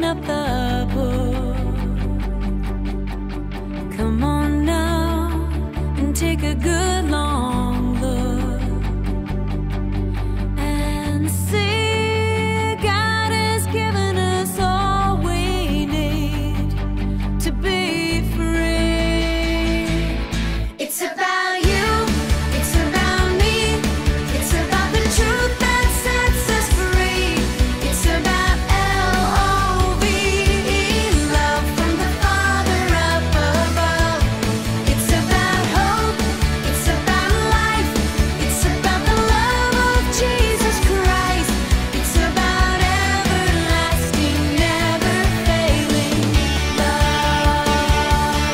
up the book. Come on now and take a good long look and see God has given us all we need to be free. It's about you, it's about me, it's about the truth that sets us free. It's about L-O-V-E, love from the Father up above. It's about hope, it's about life, it's about the love of Jesus Christ. It's about everlasting, never failing love.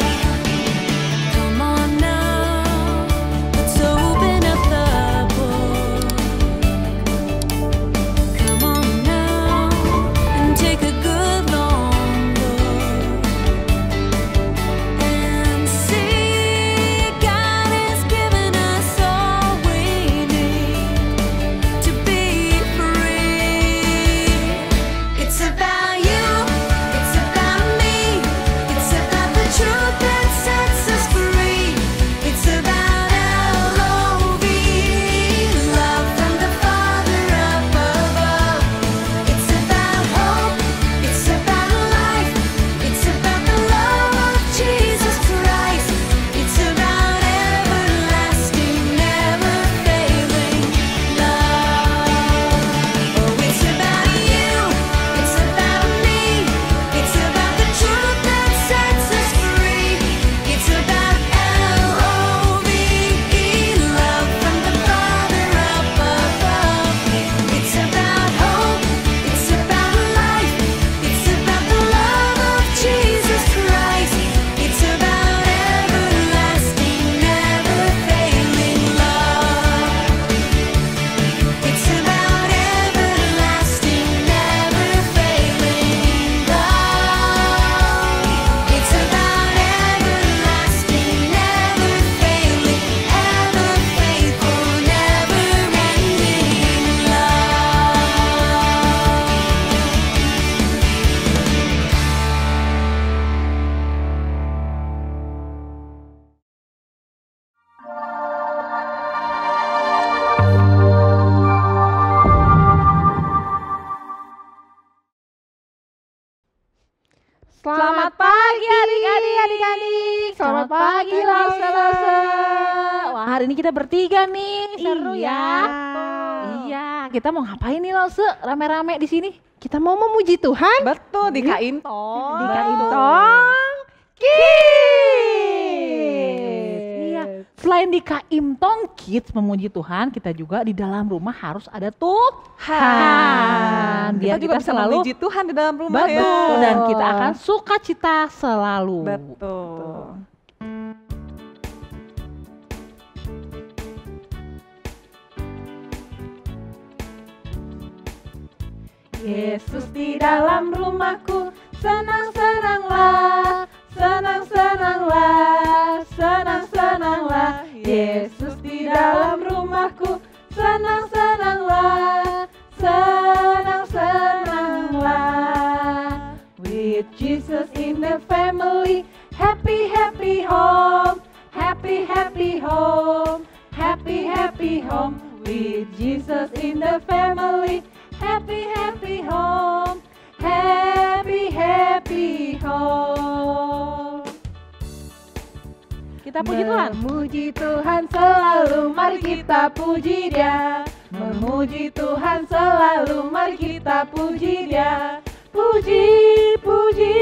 Come on now, let's open up the book. Come on now and take a good long look and see God has given us all we need to be free. It's about you, it's about me, it's about the truth that sets us free. It's about L-O-V-E, love from the Father up above. It's about hope, it's about life, it's about the love of Jesus Christ. It's about everlasting, never failing love. Oh, it's about you, it's about me, it's about the truth that sets us free. It's about L-O-V-E, love from the Father up above. It's about hope, it's about life, it's about the love of Jesus Christ. It's about everlasting, never failing love. It's about everlasting, never failing love. It's about everlasting, never failing, ever faithful, never ending Selamat pagi adik-adik. Selamat pagi Lause. Wah, hari ini kita bertiga nih, seru Iya. ya. Iya, kita mau ngapain nih Lause? Rame-rame di sini. Kita mau memuji Tuhan Betul, di Kaintong. di Kaintong Kids. Iya, selain di Kaimtong Kids memuji Tuhan, kita juga di dalam rumah harus ada Tuhan. Kita juga bisa selalu memuji Tuhan di dalam rumah ya. betul, dan kita akan sukacita selalu. Betul. Yesus di dalam rumahku, senang-senanglah, senang-senanglah, senang-senanglah. Yesus di dalam rumahku, senang-senanglah, senang-senanglah. With Jesus in the family, happy, happy home, happy, happy home, happy, happy home. With Jesus in the family, happy, happy home, happy, happy home. Kita puji Tuhan. Memuji Tuhan selalu, mari kita puji Dia. Memuji Tuhan selalu, mari kita puji Dia. Puji, puji,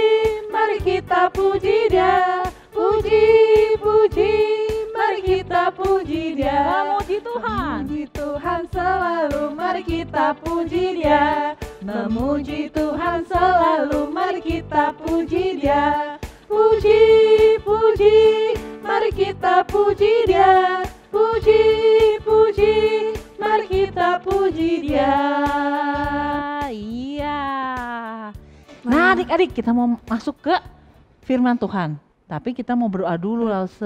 mari kita puji Dia. Puji, puji, mari kita puji Dia. Memuji Tuhan. Memuji Tuhan selalu, mari kita puji Dia. Memuji Tuhan selalu, mari kita puji Dia. Puji, puji, mari kita puji Dia. Puji, puji, mari kita puji Dia. Iya. Nah, adik-adik, kita mau masuk ke firman Tuhan. Tapi kita mau berdoa dulu, Lause.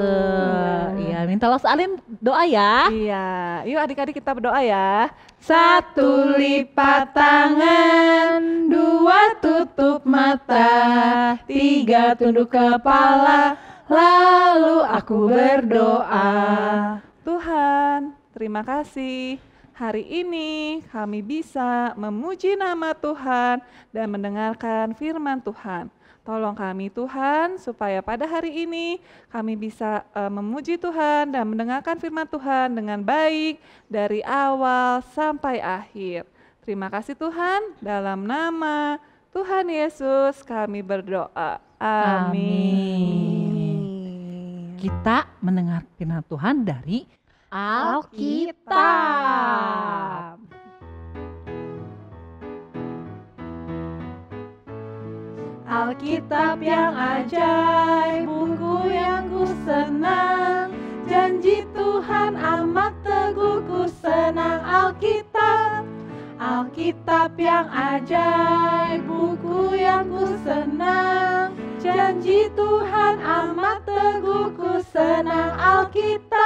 Iya, minta Lause Alin doa ya. Iya, yuk adik-adik kita berdoa ya. Satu lipat tangan, dua tutup mata, 3 tunduk kepala, lalu aku berdoa. Tuhan, terima kasih. Hari ini kami bisa memuji nama Tuhan dan mendengarkan firman Tuhan. Tolong kami Tuhan, supaya pada hari ini kami bisa memuji Tuhan dan mendengarkan firman Tuhan dengan baik dari awal sampai akhir. Terima kasih Tuhan, dalam nama Tuhan Yesus kami berdoa. Amin. Kita mendengar firman Tuhan dari Alkitab. Alkitab yang ajaib, buku yang ku senang, janji Tuhan amat teguh, ku senang Alkitab. Alkitab yang ajaib, buku yang ku senang, janji Tuhan amat teguh, ku senang Alkitab.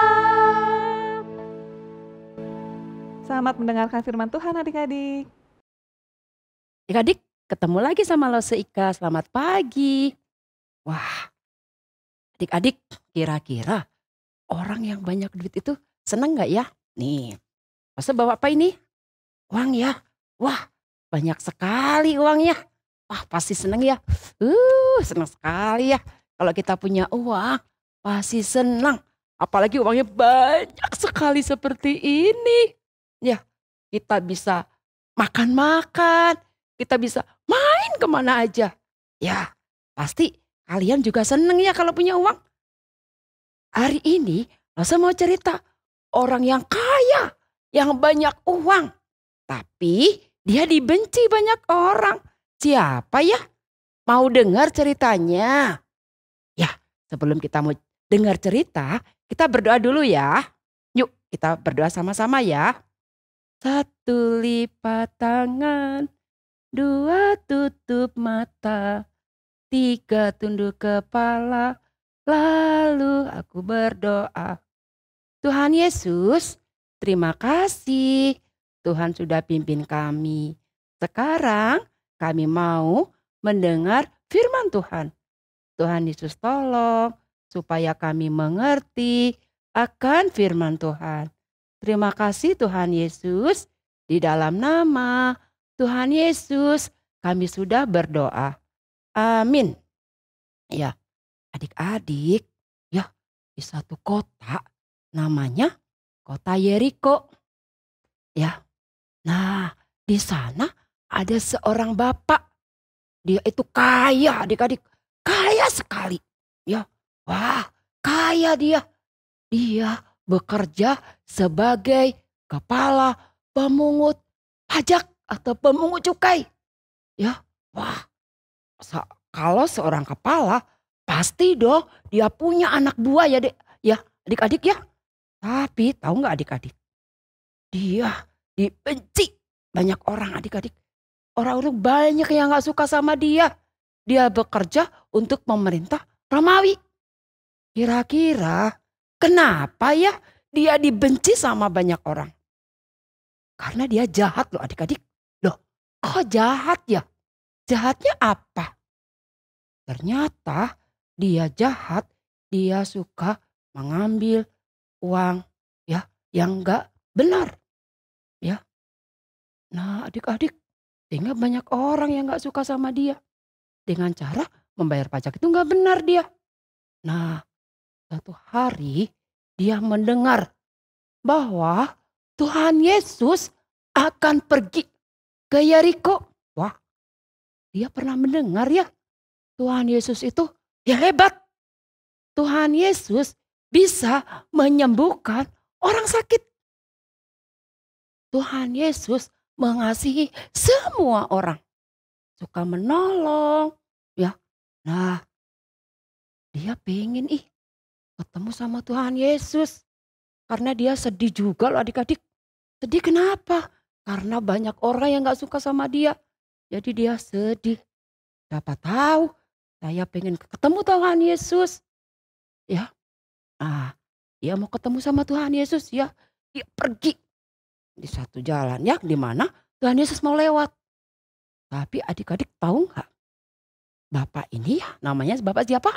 Selamat mendengarkan firman Tuhan adik-adik. Adik-adik, ketemu lagi sama Lose Ika. Selamat pagi. Wah, adik-adik, kira-kira orang yang banyak duit itu seneng gak ya? Nih, masa bawa apa ini? Uang ya? Wah, banyak sekali uangnya. Wah, pasti seneng ya. Seneng sekali ya. Kalau kita punya uang, pasti senang. Apalagi uangnya banyak sekali seperti ini. Ya, kita bisa makan-makan. Kita bisa main kemana aja. Ya, pasti kalian juga seneng ya kalau punya uang. Hari ini, Lose mau cerita orang yang kaya, yang banyak uang. Tapi dia dibenci banyak orang. Siapa ya? Mau dengar ceritanya? Ya, sebelum kita mau dengar cerita, kita berdoa dulu ya. Yuk, kita berdoa sama-sama ya. 1 lipat tangan, 2 tutup mata, 3 tunduk kepala, lalu aku berdoa. Tuhan Yesus, terima kasih. Tuhan sudah pimpin kami. Sekarang kami mau mendengar firman Tuhan. Tuhan Yesus tolong supaya kami mengerti akan firman Tuhan. Terima kasih Tuhan Yesus. Di dalam nama Tuhan Yesus kami sudah berdoa. Amin. Ya, adik-adik, ya di satu kota namanya kota Yeriko. Ya, nah di sana ada seorang bapak. Dia itu kaya adik-adik, kaya sekali. Ya, wah kaya dia. Dia bekerja sebagai kepala pemungut pajak atau pemungut cukai. Ya, wah. Kalau seorang kepala pasti dong dia punya anak buah ya, Dek. Ya, adik-adik ya. Tapi tahu nggak adik-adik? Dia dibenci banyak orang adik-adik. Orang-orang banyak yang nggak suka sama dia. Dia bekerja untuk pemerintah Romawi. Kira-kira kenapa ya dia dibenci sama banyak orang? Karena dia jahat loh adik-adik. Loh, kok jahat ya? Jahatnya apa? Ternyata dia jahat, dia suka mengambil uang ya yang enggak benar. Ya. Nah, adik-adik, sehingga banyak orang yang enggak suka sama dia. Dengan cara membayar pajak itu enggak benar dia. Nah, suatu hari dia mendengar bahwa Tuhan Yesus akan pergi ke Yeriko. Wah, dia pernah mendengar ya. Tuhan Yesus itu ya hebat. Tuhan Yesus bisa menyembuhkan orang sakit. Tuhan Yesus mengasihi semua orang. Suka menolong. Ya, nah dia pengen ketemu sama Tuhan Yesus. Karena dia sedih juga loh adik-adik. Sedih kenapa? Karena banyak orang yang gak suka sama dia. Jadi dia sedih. Siapa tahu saya pengen ketemu Tuhan Yesus. Ya. Nah, dia mau ketemu sama Tuhan Yesus ya. Dia pergi di satu jalan ya di mana Tuhan Yesus mau lewat. Tapi adik-adik tahu nggak? Bapak ini ya namanya Bapak siapa?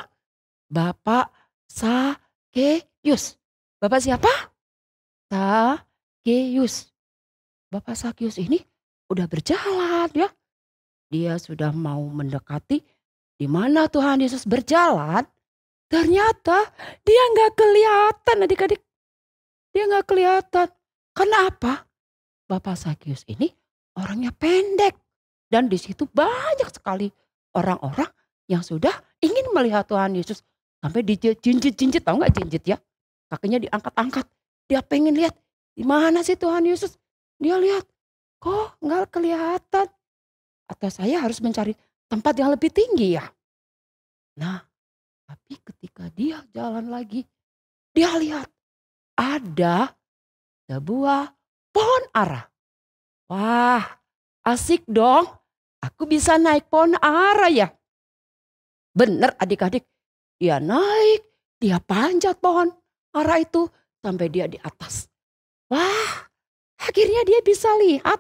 Bapak Sakeus. Bapak siapa? Sakeus. Bapak Sakeus ini udah berjalan ya. Dia sudah mau mendekati di mana Tuhan Yesus berjalan. Ternyata dia nggak kelihatan adik-adik. Dia nggak kelihatan. Karena apa? Bapak Sakeus ini orangnya pendek. Dan di situ banyak sekali orang-orang yang sudah ingin melihat Tuhan Yesus. Sampai dijinjit-jinjit, tahu nggak jinjit ya? Kakinya diangkat-angkat. Dia pengen lihat di mana sih Tuhan Yesus. Dia lihat, kok nggak kelihatan. Atau saya harus mencari tempat yang lebih tinggi ya. Nah, tapi ketika dia jalan lagi, dia lihat ada sebuah pohon ara. Wah, asik dong. Aku bisa naik pohon ara ya. Bener adik-adik. Dia naik, dia panjat pohon ara itu sampai dia di atas. Wah, akhirnya dia bisa lihat.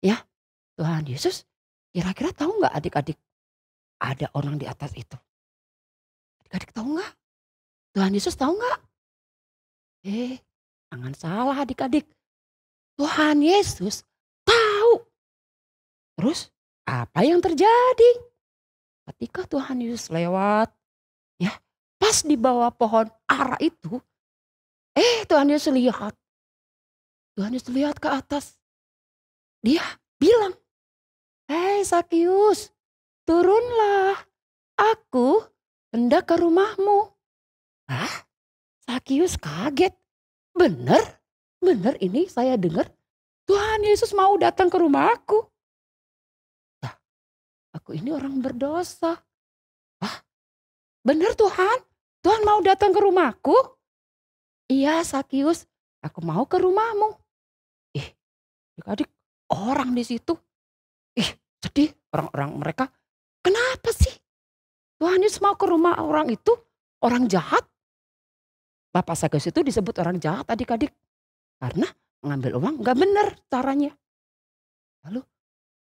Ya, Tuhan Yesus kira-kira tahu nggak adik-adik? Ada orang di atas itu. Adik-adik tahu nggak? Tuhan Yesus tahu nggak? Jangan salah adik-adik. Tuhan Yesus tahu. Terus apa yang terjadi? Ketika Tuhan Yesus lewat, ya pas di bawah pohon ara itu, Tuhan Yesus lihat. Tuhan Yesus lihat ke atas. Dia bilang, "Hei Sakeus, turunlah. Aku hendak ke rumahmu." Sakeus kaget. Bener ini saya dengar Tuhan Yesus mau datang ke rumahku. Nah, aku ini orang berdosa. Bener Tuhan mau datang ke rumahku. Iya Sakeus, aku mau ke rumahmu. Adik-adik orang di situ. Sedih orang-orang mereka. Kenapa sih Tuhan Yesus mau ke rumah orang itu? Orang jahat. Bapak Sakeus itu disebut orang jahat adik-adik. Karena mengambil uang gak benar caranya. Lalu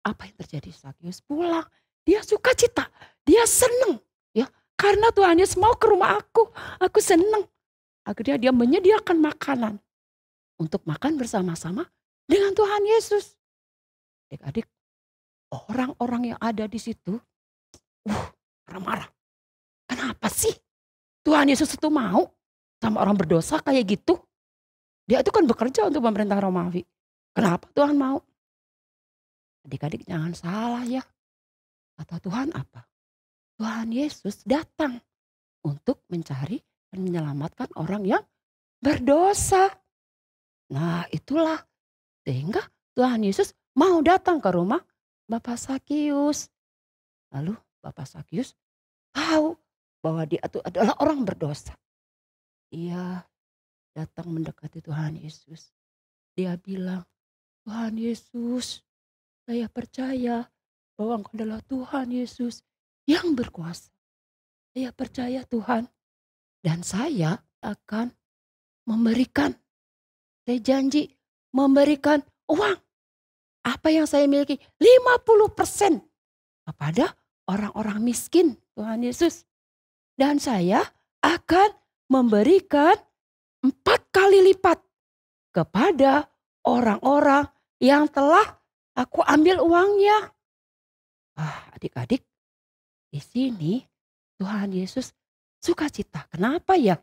apa yang terjadi? Sakeus pulang. Dia sukacita. Dia seneng. Ya, karena Tuhan Yesus mau ke rumah aku. Aku seneng. Akhirnya dia menyediakan makanan. Untuk makan bersama-sama dengan Tuhan Yesus. Adik-adik. Orang-orang yang ada di situ. Marah-marah. Kenapa sih Tuhan Yesus itu mau sama orang berdosa kayak gitu? Dia itu kan bekerja untuk pemerintah Romawi. Kenapa Tuhan mau? Adik-adik jangan salah ya. Kata Tuhan apa? Tuhan Yesus datang untuk mencari dan menyelamatkan orang yang berdosa. Nah itulah. Sehingga Tuhan Yesus mau datang ke rumah Bapak Sakeus. Lalu Bapak Sakeus tahu bahwa dia itu adalah orang berdosa. Ia datang mendekati Tuhan Yesus. Dia bilang, Tuhan Yesus, saya percaya bahwa Engkau adalah Tuhan Yesus yang berkuasa. Saya percaya Tuhan. Dan saya akan memberikan, saya janji memberikan uang. Apa yang saya miliki 50% kepada orang-orang miskin Tuhan Yesus. Dan saya akan memberikan 4 kali lipat kepada orang-orang yang telah aku ambil uangnya. Adik-adik, di sini Tuhan Yesus sukacita. Kenapa ya?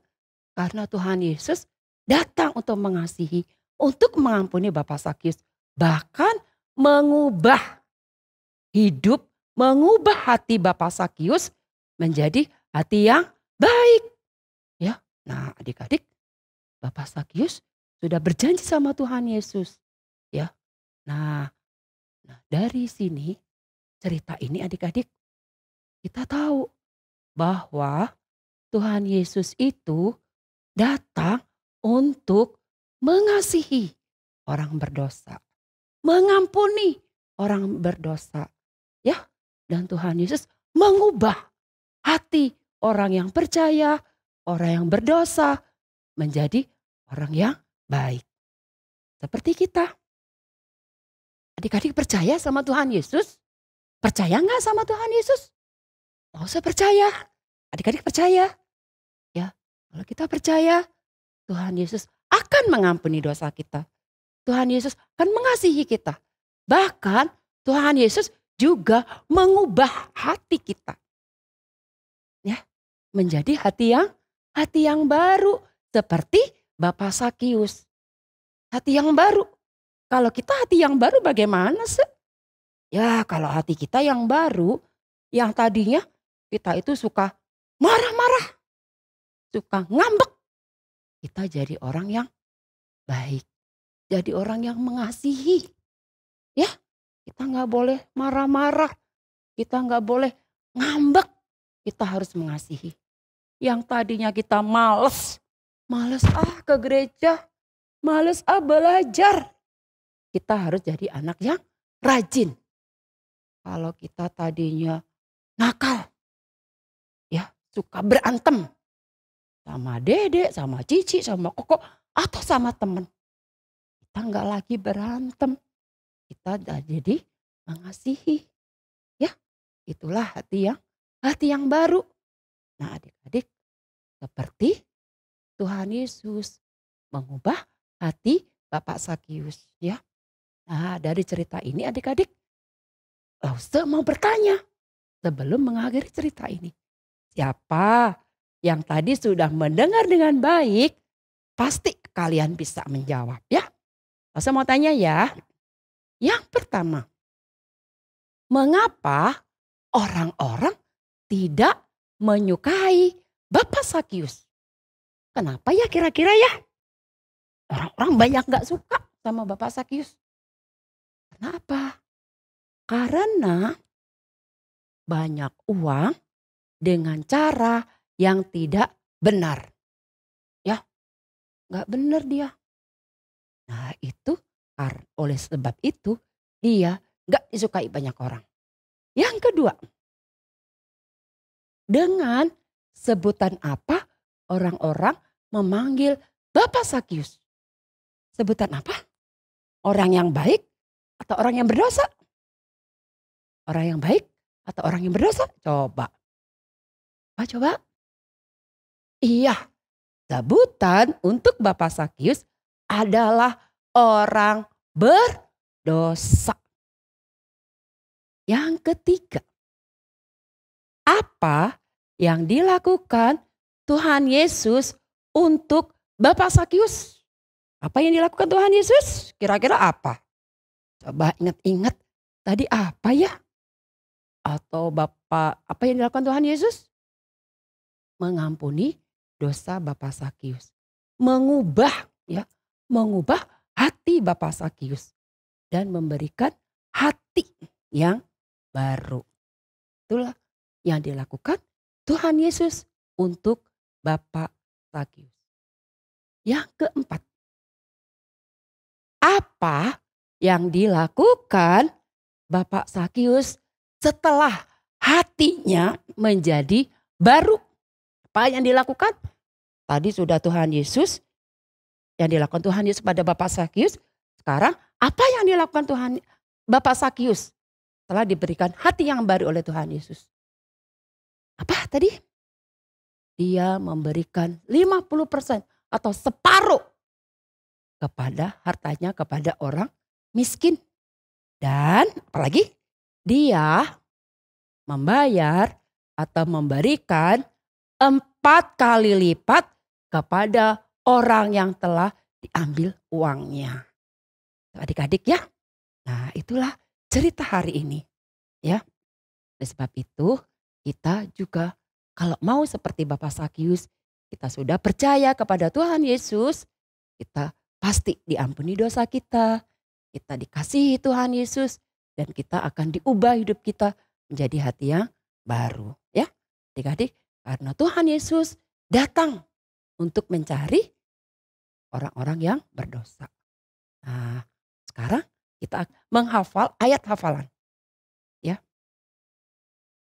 Karena Tuhan Yesus datang untuk mengasihi, untuk mengampuni Bapak Sakeus. Bahkan mengubah hidup, mengubah hati Bapak Sakeus menjadi hati yang baik. Ya, nah adik-adik, Bapak Sakeus sudah berjanji sama Tuhan Yesus. Ya, nah dari sini cerita ini adik-adik kita tahu bahwa Tuhan Yesus itu datang untuk mengasihi orang berdosa, mengampuni orang berdosa. Ya, dan Tuhan Yesus mengubah hati orang yang percaya, orang yang berdosa menjadi orang yang baik. Seperti kita. Adik-adik percaya sama Tuhan Yesus? Percaya nggak sama Tuhan Yesus? Lause percaya. Adik-adik percaya. Ya, kalau kita percaya, Tuhan Yesus akan mengampuni dosa kita. Tuhan Yesus akan mengasihi kita. Bahkan Tuhan Yesus juga mengubah hati kita. Ya, menjadi hati yang baru seperti Bapak Sakius. Hati yang baru. Kalau kita hati yang baru bagaimana sih? Ya, kalau hati kita yang baru, yang tadinya kita itu suka marah-marah, suka ngambek. Kita jadi orang yang baik. Jadi orang yang mengasihi. Ya, kita nggak boleh marah-marah. Kita nggak boleh ngambek. Kita harus mengasihi. Yang tadinya kita males ke gereja, males belajar. Kita harus jadi anak yang rajin. Kalau kita tadinya nakal, ya suka berantem sama dedek, sama cici, sama koko, atau sama teman. Kita nggak lagi berantem. Kita jadi mengasihi. Ya, itulah hati yang baru. Nah, adik-adik, seperti Tuhan Yesus mengubah hati Bapak Sakius. Ya, nah dari cerita ini adik-adik, Lause mau bertanya sebelum mengakhiri cerita ini. Siapa yang tadi sudah mendengar dengan baik, pasti kalian bisa menjawab ya. Saya mau tanya ya. Yang pertama, mengapa orang-orang tidak menyukai Bapak Sakius? Kenapa ya kira-kira ya? Orang-orang banyak gak suka sama Bapak Sakius. Kenapa? Karena banyak uang dengan cara yang tidak benar. Ya, gak benar dia. Nah itu oleh sebab itu dia gak disukai banyak orang. Yang kedua, dengan sebutan apa orang-orang memanggil Bapak Sakius? Sebutan apa? Orang yang baik atau orang yang berdosa? Orang yang baik atau orang yang berdosa? Coba. Coba. Iya, sebutan untuk Bapak Sakius adalah orang berdosa. Yang ketiga, apa yang dilakukan Tuhan Yesus untuk Bapak Sakius? Apa yang dilakukan Tuhan Yesus? Kira-kira apa? Coba ingat-ingat tadi apa ya? Atau apa yang dilakukan Tuhan Yesus? Mengampuni dosa Bapak Sakius. Mengubah hati Bapak Sakius dan memberikan hati yang baru. Itulah yang dilakukan Tuhan Yesus untuk Bapak Sakius. Yang keempat, apa yang dilakukan Bapak Sakius setelah hatinya menjadi baru? Apa yang dilakukan? Tadi sudah Tuhan Yesus, yang dilakukan Tuhan Yesus pada Bapak Sakius. Sekarang apa yang dilakukan Bapak Sakius setelah diberikan hati yang baru oleh Tuhan Yesus? Apa tadi? Dia memberikan 50% atau separuh kepada hartanya kepada orang miskin. Dan apalagi dia membayar atau memberikan 4 kali lipat kepada orang yang telah diambil uangnya. Adik-adik ya. Nah itulah cerita hari ini. Ya. Oleh sebab itu kita juga kalau mau seperti Bapak Sakius, kita sudah percaya kepada Tuhan Yesus, kita pasti diampuni dosa kita, kita dikasihi Tuhan Yesus, dan kita akan diubah hidup kita menjadi hati yang baru. Ya, adik-adik, karena Tuhan Yesus datang untuk mencari orang-orang yang berdosa. Nah, sekarang kita menghafal ayat hafalan. Ya.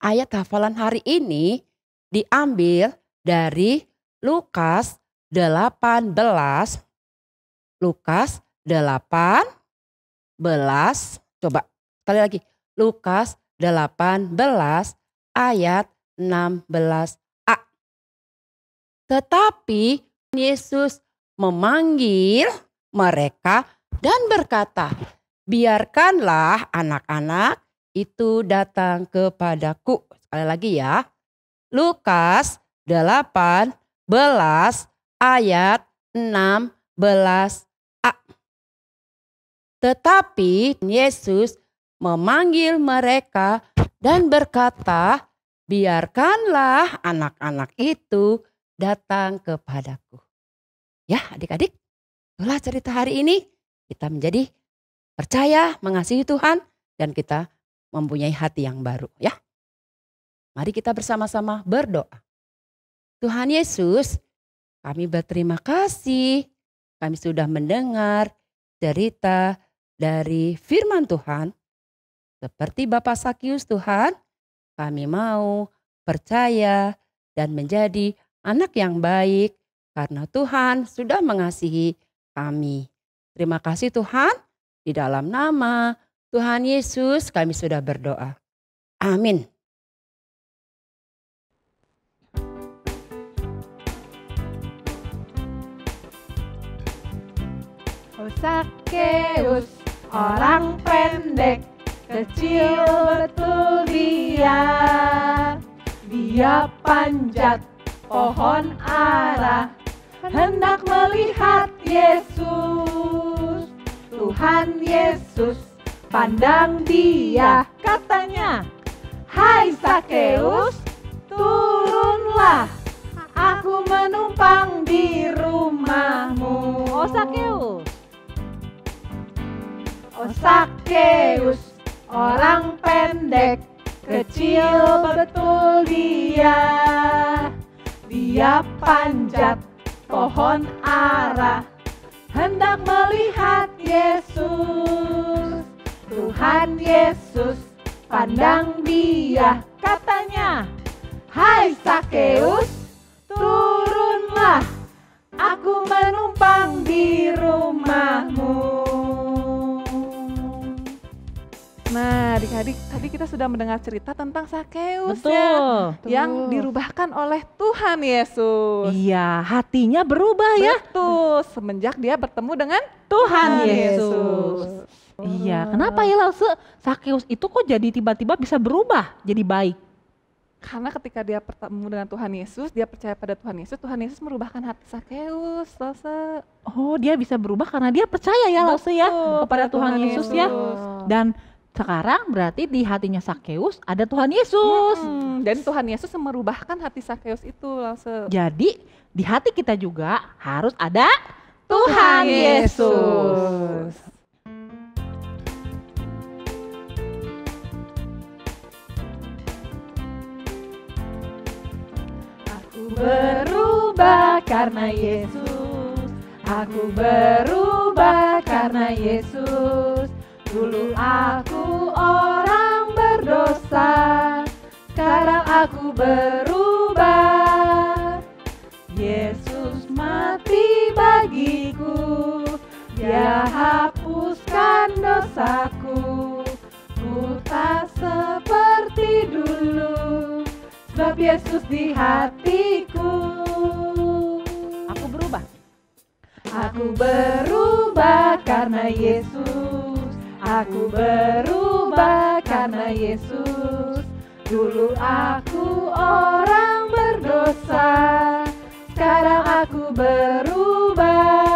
Ayat hafalan hari ini diambil dari Lukas 18. Lukas 18. Coba sekali lagi. Lukas 18 ayat 16a. Tetapi Yesus memanggil mereka dan berkata, biarkanlah anak-anak itu datang kepadaku. Sekali lagi ya. Lukas 18 ayat 16a. Tetapi Yesus memanggil mereka dan berkata, biarkanlah anak-anak itu datang kepadaku. Ya adik-adik, itulah cerita hari ini. Kita menjadi percaya, mengasihi Tuhan, dan kita mempunyai hati yang baru. Ya, mari kita bersama-sama berdoa. Tuhan Yesus, kami berterima kasih. Kami sudah mendengar cerita dari firman Tuhan. Seperti Bapak Sakius Tuhan, kami mau percaya dan menjadi anak yang baik karena Tuhan sudah mengasihi kami. Terima kasih Tuhan, di dalam nama Tuhan Yesus kami sudah berdoa. Amin. Oh Sakeus, orang pendek, kecil betul dia. Dia panjat pohon ara, hendak melihat Yesus. Tuhan Yesus pandang dia, katanya, hai Sakeus, turunlah, aku menumpang di rumahmu. Oh Sakeus. Oh Sakeus, orang pendek, kecil betul dia. Dia panjat pohon ara, hendak melihat Yesus. Tuhan Yesus pandang dia, katanya, hai Sakeus, turunlah, aku menumpang di rumahmu. Nah, adik-adik, tadi kita sudah mendengar cerita tentang Sakeus Betul. ya, yang dirubahkan oleh Tuhan Yesus. Iya, hatinya berubah ya. Betul, semenjak dia bertemu dengan Tuhan Tuhan Yesus. Iya, kenapa ya Lause? Sakeus itu kok jadi tiba-tiba bisa berubah jadi baik? Karena ketika dia bertemu dengan Tuhan Yesus, dia percaya pada Tuhan Yesus merubahkan hati Sakeus. Oh, dia bisa berubah karena dia percaya ya Lause ya Betul, kepada Tuhan Yesus ya. Dan sekarang berarti di hatinya Sakeus ada Tuhan Yesus. Dan Tuhan Yesus merubahkan hati Sakeus itu langsung. Jadi di hati kita juga harus ada Tuhan Yesus. Aku berubah karena Yesus. Aku berubah karena Yesus. Dulu aku orang berdosa, sekarang aku berubah. Yesus mati bagiku, dia hapuskan dosaku. Ku tak seperti dulu, sebab Yesus di hatiku. Aku berubah. Aku berubah karena Yesus. Aku berubah karena Yesus. Dulu aku orang berdosa, sekarang aku berubah.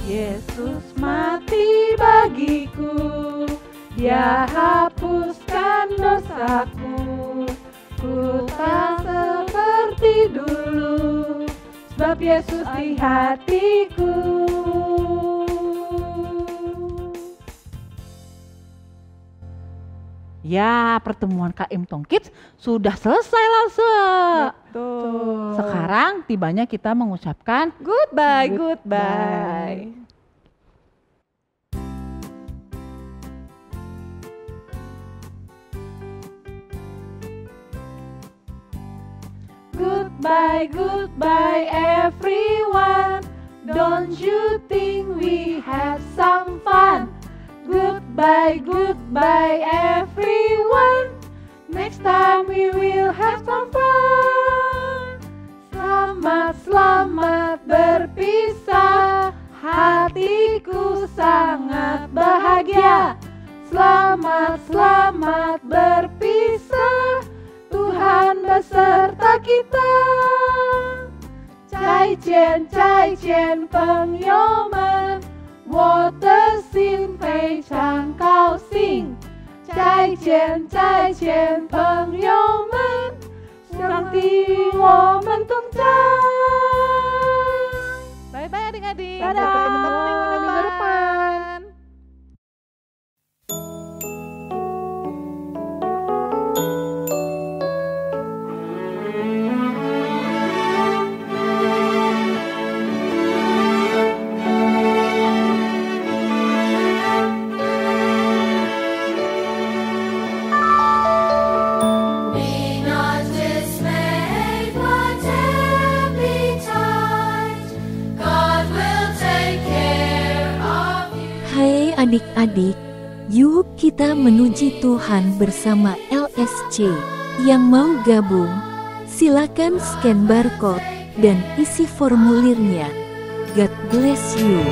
Yesus mati bagiku, dia hapuskan dosaku. Ku tak seperti dulu, sebab Yesus di hatiku. Ya, pertemuan KM Tong Kids sudah selesai Lause. Betul. Sekarang tibanya kita mengucapkan Goodbye. Goodbye everyone. Don't you think we have some fun? Goodbye everyone. Next time we will hatiku sangat bahagia. Selamat, selamat berpisah, Tuhan beserta kita. Cai Chen Peng Yo Men, 我的心非常高兴。再见朋友们，上帝我们同在。 Bye-bye adik-adik. Dadah. Sampai ketemu minggu Minggu depan. depan. Be not dismayed, whatever betide, God will take care of you. Hai adik-adik, yuk kita menuji Tuhan bersama LSC. Yang mau gabung, silakan scan barcode dan isi formulirnya. God bless you.